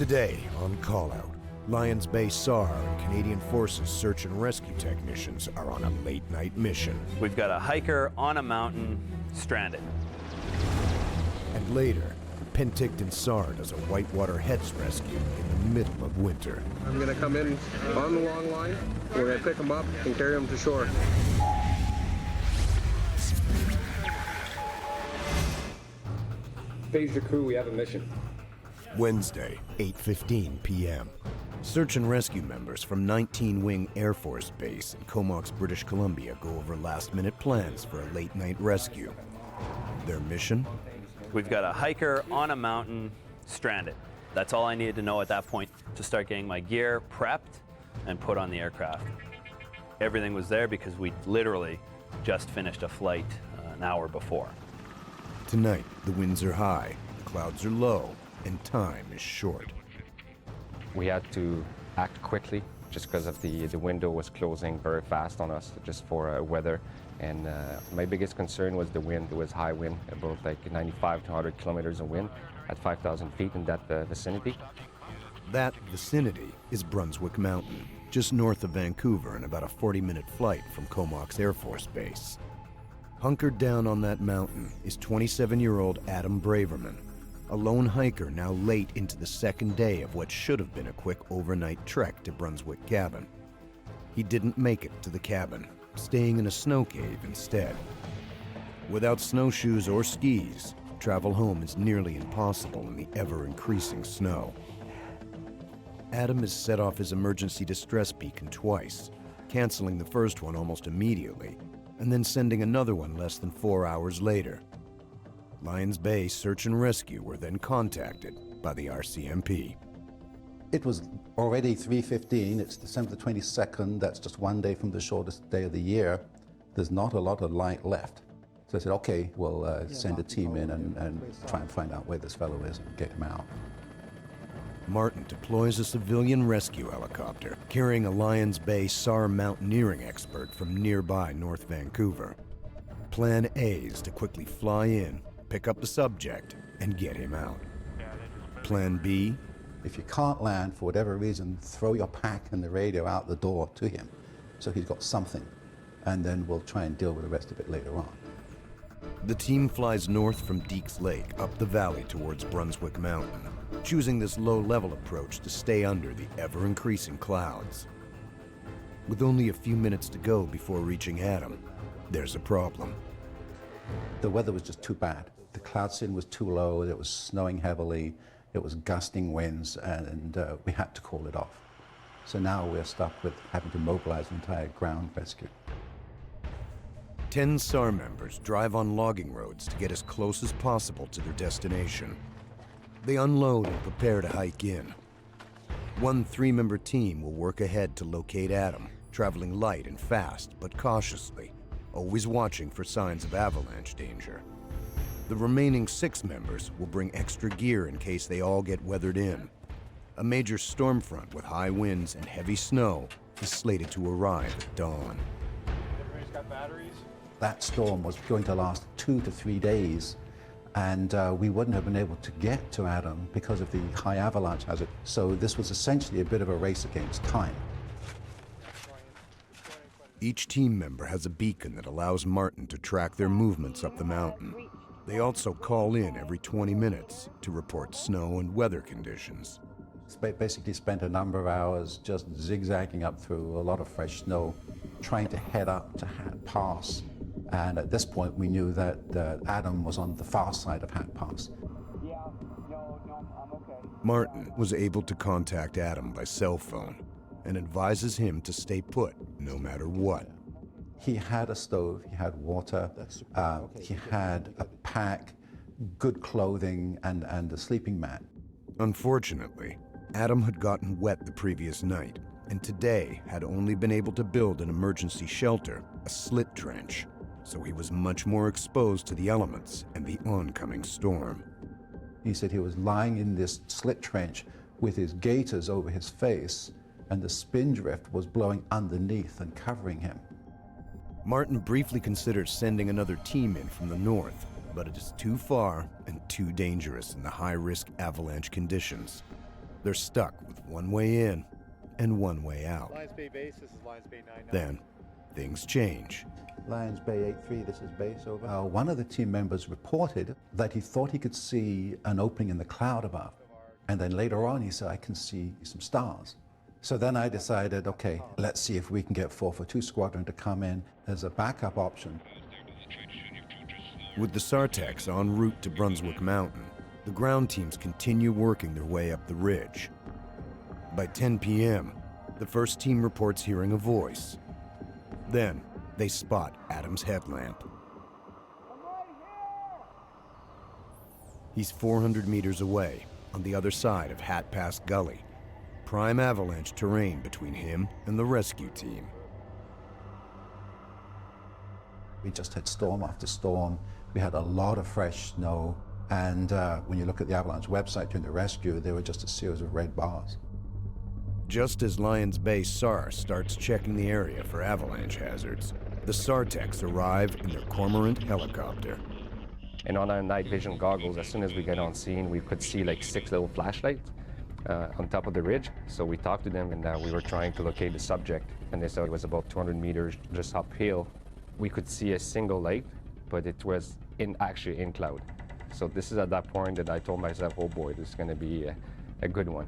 Today on Callout, Lions Bay SAR and Canadian Forces search and rescue technicians are on a late-night mission. We've got a hiker on a mountain, stranded. And later, Penticton SAR does a whitewater HETS rescue in the middle of winter. I'm going to come in on the long line. We're going to pick them up and carry them to shore. Phase your crew, we have a mission. Wednesday, 8:15 p.m. Search and rescue members from 19 Wing Air Force Base in Comox, British Columbia go over last-minute plans for a late-night rescue. Their mission? We've got a hiker on a mountain, stranded. That's all I needed to know at that point to start getting my gear prepped and put on the aircraft. Everything was there because we literally just finished a flight an hour before. Tonight, the winds are high, the clouds are low, and time is short. We had to act quickly just because of the window was closing very fast on us just for weather. And my biggest concern was the wind. It was high wind, about like 95 to 100 kilometers of wind at 5,000 feet in that vicinity. That vicinity is Brunswick Mountain, just north of Vancouver and about a 40-minute flight from Comox Air Force Base. Hunkered down on that mountain is 27-year-old Adam Braverman, a lone hiker now late into the second day of what should have been a quick overnight trek to Brunswick Cabin. He didn't make it to the cabin, staying in a snow cave instead. Without snowshoes or skis, travel home is nearly impossible in the ever-increasing snow. Adam has set off his emergency distress beacon twice, canceling the first one almost immediately, and then sending another one less than 4 hours later. Lions Bay Search and Rescue were then contacted by the RCMP. It was already 3:15, it's December the 22nd, that's just one day from the shortest day of the year. There's not a lot of light left. So I said, okay, we'll send a team in and try and find out where this fellow is and get him out. Martin deploys a civilian rescue helicopter carrying a Lions Bay SAR mountaineering expert from nearby North Vancouver. Plan A is to quickly fly in, pick up the subject, and get him out. Plan B? If you can't land for whatever reason, throw your pack and the radio out the door to him so he's got something, and then we'll try and deal with the rest of it later on. The team flies north from Deeks Lake up the valley towards Brunswick Mountain, choosing this low-level approach to stay under the ever-increasing clouds. With only a few minutes to go before reaching Adam, there's a problem. The weather was just too bad. The cloud seeding was too low, it was snowing heavily, it was gusting winds, and we had to call it off. So now we're stuck with having to mobilize the entire ground rescue. 10 SAR members drive on logging roads to get as close as possible to their destination. They unload and prepare to hike in. One 3-member team will work ahead to locate Adam, traveling light and fast, but cautiously, always watching for signs of avalanche danger. The remaining 6 members will bring extra gear in case they all get weathered in. A major storm front with high winds and heavy snow is slated to arrive at dawn. Everybody's got batteries? That storm was going to last 2 to 3 days, and we wouldn't have been able to get to Adam because of the high avalanche hazard. So this was essentially a bit of a race against time. Each team member has a beacon that allows Martin to track their movements up the mountain. They also call in every 20 minutes to report snow and weather conditions. Basically spent a number of hours just zigzagging up through a lot of fresh snow, trying to head up to Hat Pass. And at this point, we knew that Adam was on the far side of Hat Pass. Yeah, no, I'm okay. Martin was able to contact Adam by cell phone and advises him to stay put no matter what. He had a stove, he had water, he had a pack, good clothing, and a sleeping mat. Unfortunately, Adam had gotten wet the previous night, and today had only been able to build an emergency shelter, a slit trench, so he was much more exposed to the elements and the oncoming storm. He said he was lying in this slit trench with his gaiters over his face, and the spin drift was blowing underneath and covering him. Martin briefly considered sending another team in from the north, but it is too far and too dangerous in the high-risk avalanche conditions. They're stuck with one way in and one way out. Lions Bay base, this is Lions Bay 99. Then, things change. Lions Bay 8-3, this is base, over. One of the team members reported that he thought he could see an opening in the cloud above. And then later on, he said, I can see some stars. So then I decided, okay, let's see if we can get 442 Squadron to come in as a backup option. With the SAR techs en route to Brunswick Mountain, the ground teams continue working their way up the ridge. By 10 p.m., the first team reports hearing a voice. Then, they spot Adam's headlamp. He's 400 meters away, on the other side of Hat Pass Gully. Prime avalanche terrain between him and the rescue team. We just had storm after storm. We had a lot of fresh snow. And when you look at the avalanche website during the rescue, there were just a series of red bars. Just as Lions Bay SAR starts checking the area for avalanche hazards, the SAR techs arrive in their Cormorant helicopter. And on our night vision goggles, as soon as we get on scene, we could see like 6 little flashlights on top of the ridge. So we talked to them, and we were trying to locate the subject. And they said it was about 200 meters just uphill. We could see a single light, but it was actually in cloud. So this is at that point that I told myself, oh boy, this is going to be a good one.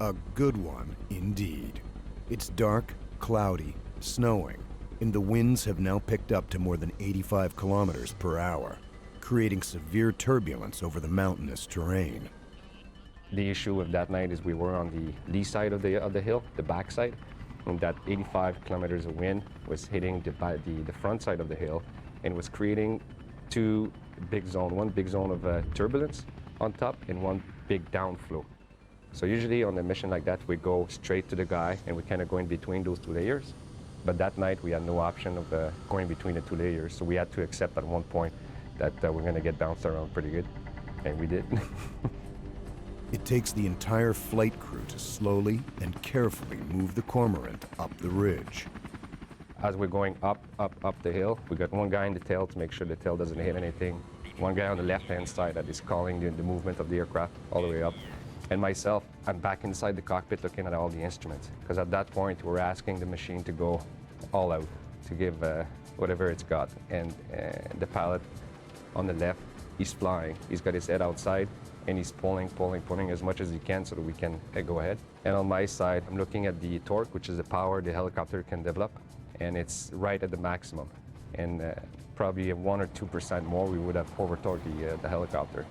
A good one, indeed. It's dark, cloudy, snowing, and the winds have now picked up to more than 85 kilometers per hour, creating severe turbulence over the mountainous terrain. The issue with that night is we were on the lee side of the hill, the back side, and that 85 kilometers of wind was hitting the front side of the hill and was creating two big zones, one big zone of turbulence on top and one big downflow. So usually on a mission like that, we go straight to the guy and we kind of go in between those two layers. But that night we had no option of going between the two layers, so we had to accept at one point that we're going to get bounced around pretty good, and we did. It takes the entire flight crew to slowly and carefully move the Cormorant up the ridge. As we're going up the hill, we got one guy in the tail to make sure the tail doesn't hit anything. One guy on the left-hand side that is calling the movement of the aircraft all the way up. And myself, I'm back inside the cockpit looking at all the instruments. Because at that point, we're asking the machine to go all out, to give whatever it's got. And the pilot on the left, he's flying. He's got his head outside, and he's pulling as much as he can so that we can go ahead. And on my side, I'm looking at the torque, which is the power the helicopter can develop, and it's right at the maximum. And probably 1 or 2% more, we would have over-torqued the helicopter.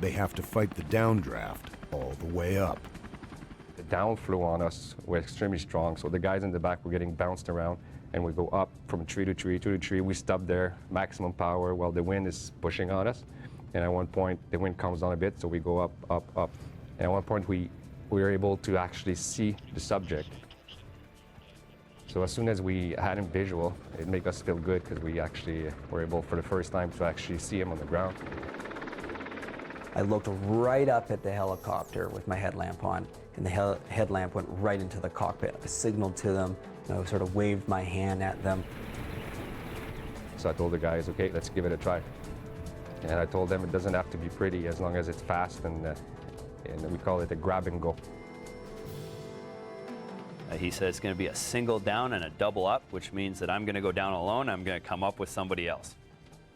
They have to fight the downdraft all the way up. The downflow on us was extremely strong, so the guys in the back were getting bounced around, and we go up from tree to tree to tree. We stop there, maximum power, while the wind is pushing on us. And at one point, the wind comes down a bit, so we go up, up, up. And at one point, we were able to actually see the subject. So as soon as we had him visual, it made us feel good because we actually were able, for the first time, to actually see him on the ground. I looked right up at the helicopter with my headlamp on, and the headlamp went right into the cockpit. I signaled to them, and I sort of waved my hand at them. So I told the guys, okay, let's give it a try. And I told them it doesn't have to be pretty as long as it's fast, and we call it a grab and go. He said it's going to be a single down and a double up, which means that I'm going to go down alone, I'm going to come up with somebody else.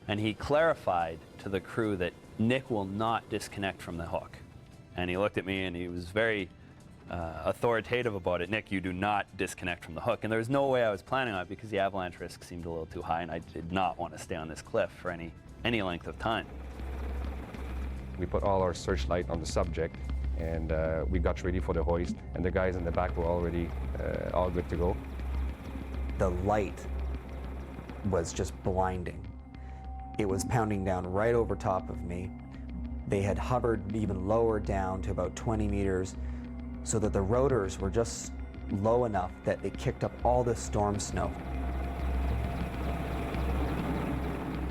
And he clarified to the crew that Nick will not disconnect from the hook. And he looked at me and he was very authoritative about it. Nick, you do not disconnect from the hook. And there was no way I was planning on it because the avalanche risk seemed a little too high, and I did not want to stay on this cliff for any length of time. We put all our searchlight on the subject, and we got ready for the hoist, and the guys in the back were already all good to go. The light was just blinding. It was pounding down right over top of me. They had hovered even lower down to about 20 meters so that the rotors were just low enough that they kicked up all this storm snow.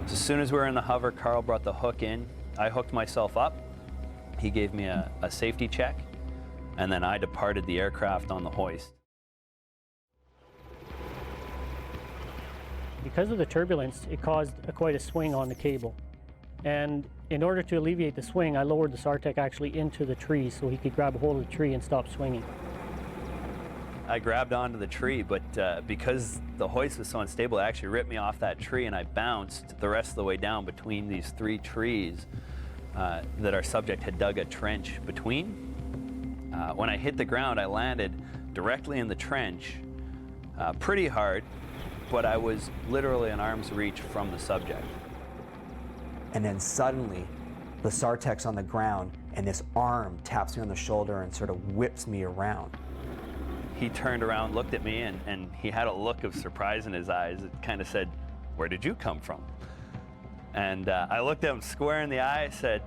As soon as we were in the hover, Carl brought the hook in. I hooked myself up. He gave me a safety check, and then I departed the aircraft on the hoist. Because of the turbulence, it caused quite a swing on the cable. And in order to alleviate the swing, I lowered the SAR-tech actually into the tree so he could grab a hold of the tree and stop swinging. I grabbed onto the tree, but because the hoist was so unstable, it actually ripped me off that tree, and I bounced the rest of the way down between these 3 trees that our subject had dug a trench between. When I hit the ground, I landed directly in the trench, pretty hard, but I was literally an arm's reach from the subject. And then suddenly, the SAR-tech's on the ground, and this arm taps me on the shoulder and sort of whips me around. He turned around, looked at me, and he had a look of surprise in his eyes. It kind of said, "Where did you come from?" And I looked at him square in the eye, said,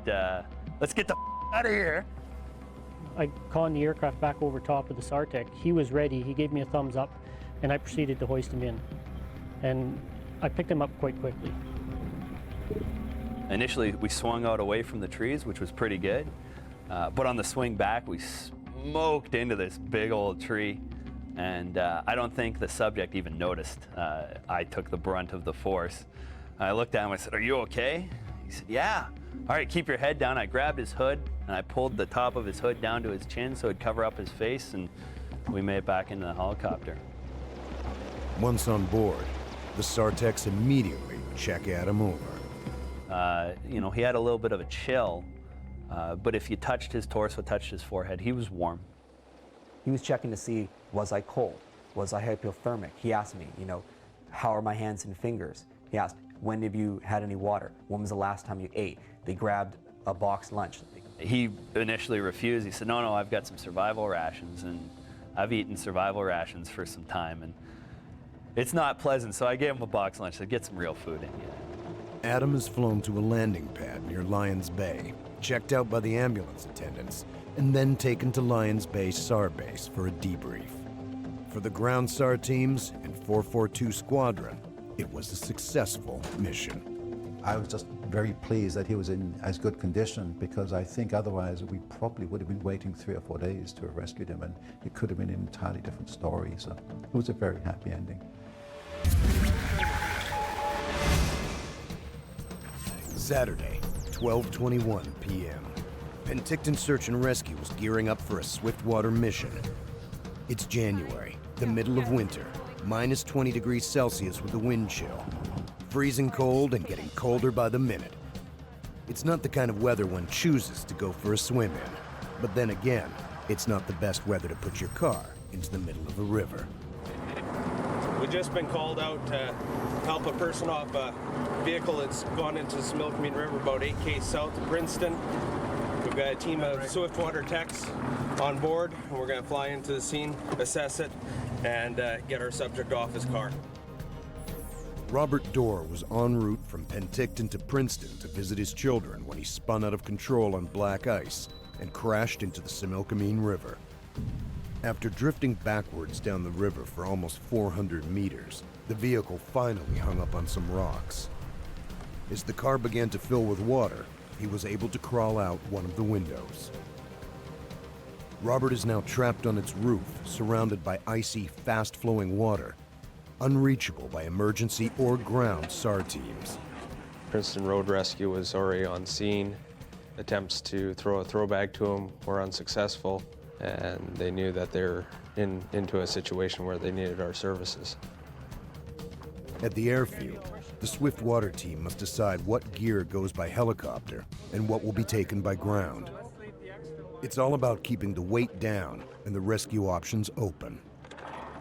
"Let's get the out of here." I conned the aircraft back over top of the SAR-tech. He was ready. He gave me a thumbs up, and I proceeded to hoist him in. And I picked him up quite quickly. Initially, we swung out away from the trees, which was pretty good. But on the swing back, we smoked into this big old tree. And I don't think the subject even noticed. I took the brunt of the force. I looked at him, I said, "Are you okay?" He said, "Yeah." "All right, keep your head down." I grabbed his hood, and I pulled the top of his hood down to his chin so it'd cover up his face, and we made it back into the helicopter. Once on board, the SAR-techs immediately check Adam over. You know, he had a little bit of a chill, but if you touched his torso, touched his forehead, he was warm. He was checking to see, was I cold? Was I hypothermic? He asked me, you know, how are my hands and fingers? He asked, when have you had any water? When was the last time you ate? They grabbed a boxed lunch. He initially refused. He said, no, I've got some survival rations, and I've eaten survival rations for some time, and it's not pleasant, so I gave him a boxed lunch. So get some real food in you. Adam is flown to a landing pad near Lions Bay, checked out by the ambulance attendants, and then taken to Lions Bay SAR base for a debrief. For the ground SAR teams and 442 Squadron, it was a successful mission. I was just very pleased that he was in as good condition, because I think otherwise we probably would have been waiting 3 or 4 days to have rescued him, and it could have been an entirely different story. So it was a very happy ending. Saturday, 12:21 p.m. Penticton Search and Rescue was gearing up for a swiftwater mission. It's January, the middle of winter, minus 20 degrees Celsius with a wind chill. Freezing cold and getting colder by the minute. It's not the kind of weather one chooses to go for a swim in. But then again, it's not the best weather to put your car into the middle of a river. We've just been called out to help a person off a vehicle that's gone into the Similkameen River about 8 km south of Princeton. We've got a team of swiftwater techs on board, and we're going to fly into the scene, assess it, and get our subject off his car. Robert Dorr was en route from Penticton to Princeton to visit his children when he spun out of control on black ice and crashed into the Similkameen River. After drifting backwards down the river for almost 400 meters, the vehicle finally hung up on some rocks. As the car began to fill with water, he was able to crawl out one of the windows. Robert is now trapped on its roof, surrounded by icy, fast-flowing water, unreachable by emergency or ground SAR teams. Princeton Road Rescue was already on scene. Attempts to throw a throw bag to him were unsuccessful, and they knew that they were into a situation where they needed our services. At the airfield, the Swiftwater team must decide what gear goes by helicopter and what will be taken by ground. It's all about keeping the weight down and the rescue options open.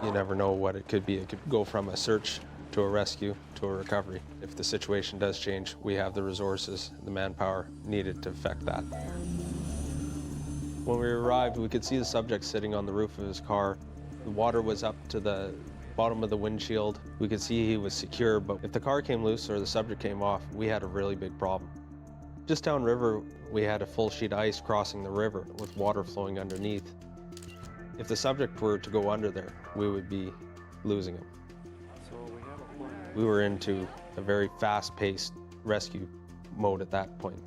You never know what it could be. It could go from a search to a rescue to a recovery. If the situation does change, we have the resources, the manpower needed to effect that. When we arrived, we could see the subject sitting on the roof of his car. The water was up to the bottom of the windshield. We could see he was secure, but if the car came loose or the subject came off, we had a really big problem. Just downriver, we had a full sheet of ice crossing the river with water flowing underneath. If the subject were to go under there, we would be losing him. We were into a very fast-paced rescue mode at that point.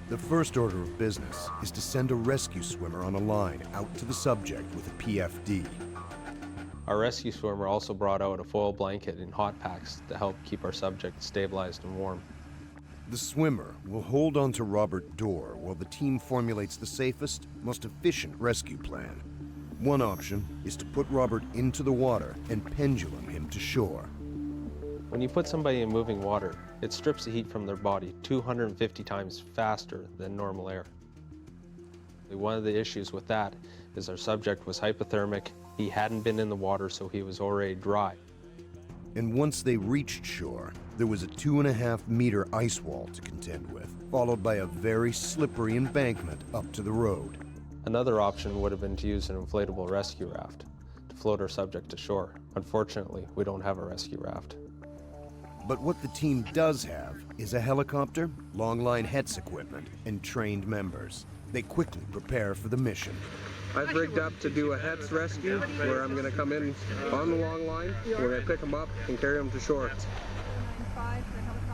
The first order of business is to send a rescue swimmer on a line out to the subject with a PFD. Our rescue swimmer also brought out a foil blanket and hot packs to help keep our subject stabilized and warm. The swimmer will hold on to Robert Dorr while the team formulates the safest, most efficient rescue plan. One option is to put Robert into the water and pendulum him to shore. When you put somebody in moving water, it strips the heat from their body 250 times faster than normal air. One of the issues with that is our subject was hypothermic. He hadn't been in the water, so he was already dry. And once they reached shore, there was a 2.5-meter ice wall to contend with, followed by a very slippery embankment up to the road. Another option would have been to use an inflatable rescue raft to float our subject to shore. Unfortunately, we don't have a rescue raft. But what the team does have is a helicopter, long-line HETS equipment, and trained members. They quickly prepare for the mission. I've rigged up to do a HETS rescue where I'm going to come in on the long line. We're going to pick them up and carry them to shore.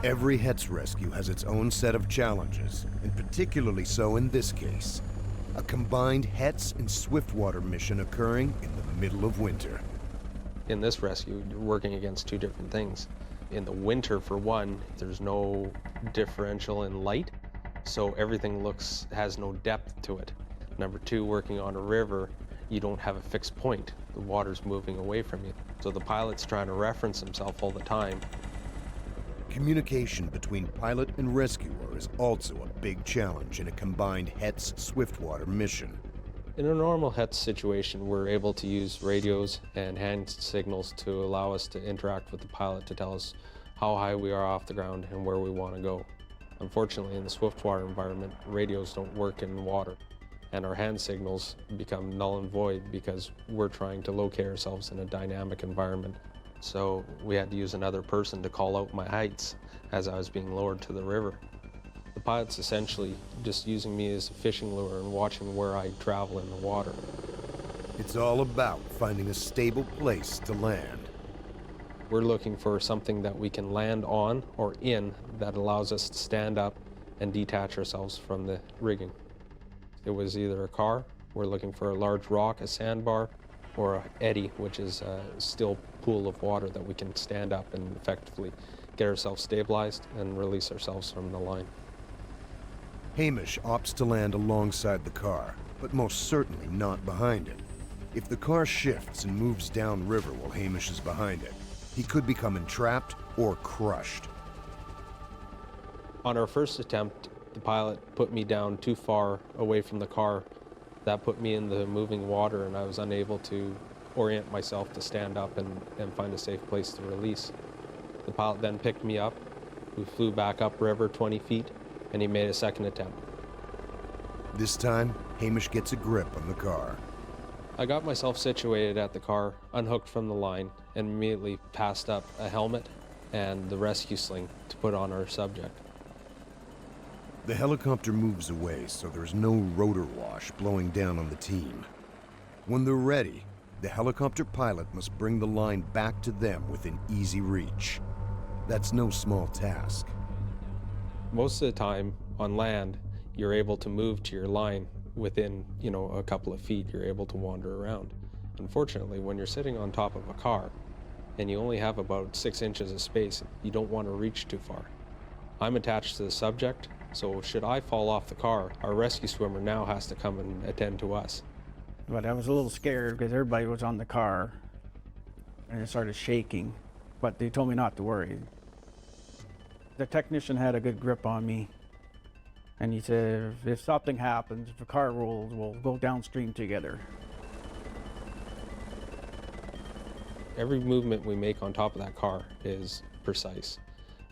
Every HETS rescue has its own set of challenges, and particularly so in this case. A combined HETS and swiftwater mission occurring in the middle of winter. In this rescue, you're working against two different things. In the winter, for one, there's no differential in light, so everything has no depth to it. Number two, working on a river, you don't have a fixed point. The water's moving away from you. So the pilot's trying to reference himself all the time. Communication between pilot and rescuer is also a big challenge in a combined HETS swiftwater mission. In a normal HETS situation, we're able to use radios and hand signals to allow us to interact with the pilot to tell us how high we are off the ground and where we want to go. Unfortunately, in the swiftwater environment, radios don't work in water, and our hand signals become null and void because we're trying to locate ourselves in a dynamic environment. So we had to use another person to call out my heights as I was being lowered to the river. The pilot's essentially just using me as a fishing lure and watching where I travel in the water. It's all about finding a stable place to land. We're looking for something that we can land on or in that allows us to stand up and detach ourselves from the rigging. It was either a car, we're looking for a large rock, a sandbar, or an eddy, which is a still pool of water that we can stand up and effectively get ourselves stabilized and release ourselves from the line. Hamish opts to land alongside the car, but most certainly not behind it. If the car shifts and moves downriver while Hamish is behind it, he could become entrapped or crushed. On our first attempt, the pilot put me down too far away from the car. That put me in the moving water and I was unable to orient myself to stand up and find a safe place to release. The pilot then picked me up. We flew back upriver 20 feet and he made a second attempt. This time, Hamish gets a grip on the car. I got myself situated at the car, unhooked from the line, and immediately passed up a helmet and the rescue sling to put on our subject. The helicopter moves away, so there's no rotor wash blowing down on the team. When they're ready, the helicopter pilot must bring the line back to them within easy reach. That's no small task. Most of the time on land, you're able to move to your line within, a couple of feet. You're able to wander around. Unfortunately, when you're sitting on top of a car and you only have about 6 inches of space, you don't want to reach too far. I'm attached to the subject, so should I fall off the car, our rescue swimmer now has to come and attend to us. But I was a little scared because everybody was on the car and it started shaking, but they told me not to worry. The technician had a good grip on me and he said, if something happens, if the car rolls, we'll go downstream together. Every movement we make on top of that car is precise.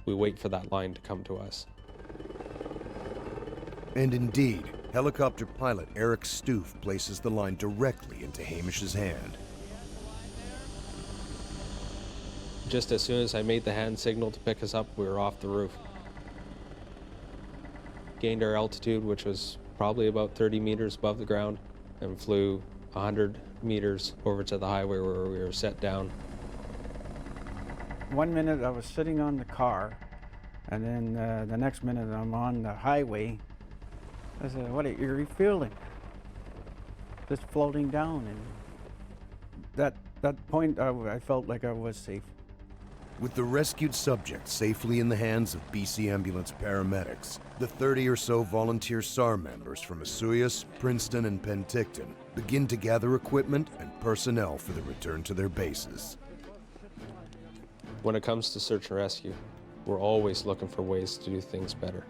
We wait for that line to come to us. And indeed, helicopter pilot Eric Stoof places the line directly into Hamish's hand. Just as soon as I made the hand signal to pick us up, we were off the roof. Gained our altitude, which was probably about 30 meters above the ground, and flew 100 meters over to the highway where we were set down. 1 minute I was sitting on the car, and then the next minute I'm on the highway. I said, what an eerie feeling. Just floating down, and that point I felt like I was safe. With the rescued subject safely in the hands of BC ambulance paramedics, the 30 or so volunteer SAR members from Osoyoos, Princeton, and Penticton begin to gather equipment and personnel for the return to their bases. When it comes to search and rescue, we're always looking for ways to do things better.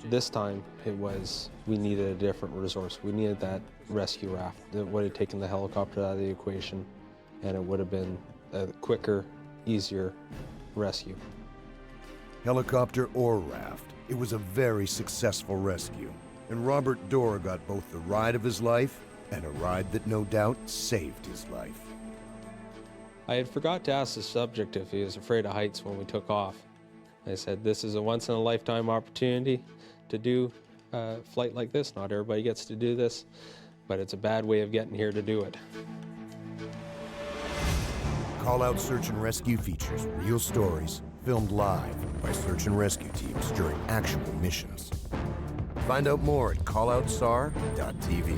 This time, it was, we needed a different resource. We needed that rescue raft. It would have taken the helicopter out of the equation, and it would have been a quicker, easier rescue. Helicopter or raft, it was a very successful rescue, and Robert Dorr got both the ride of his life and a ride that no doubt saved his life. I had forgot to ask the subject if he was afraid of heights when we took off. I said, this is a once-in-a-lifetime opportunity to do a flight like this. Not everybody gets to do this, but it's a bad way of getting here to do it. Callout Search and Rescue features real stories filmed live by search and rescue teams during actual missions. Find out more at calloutsar.tv.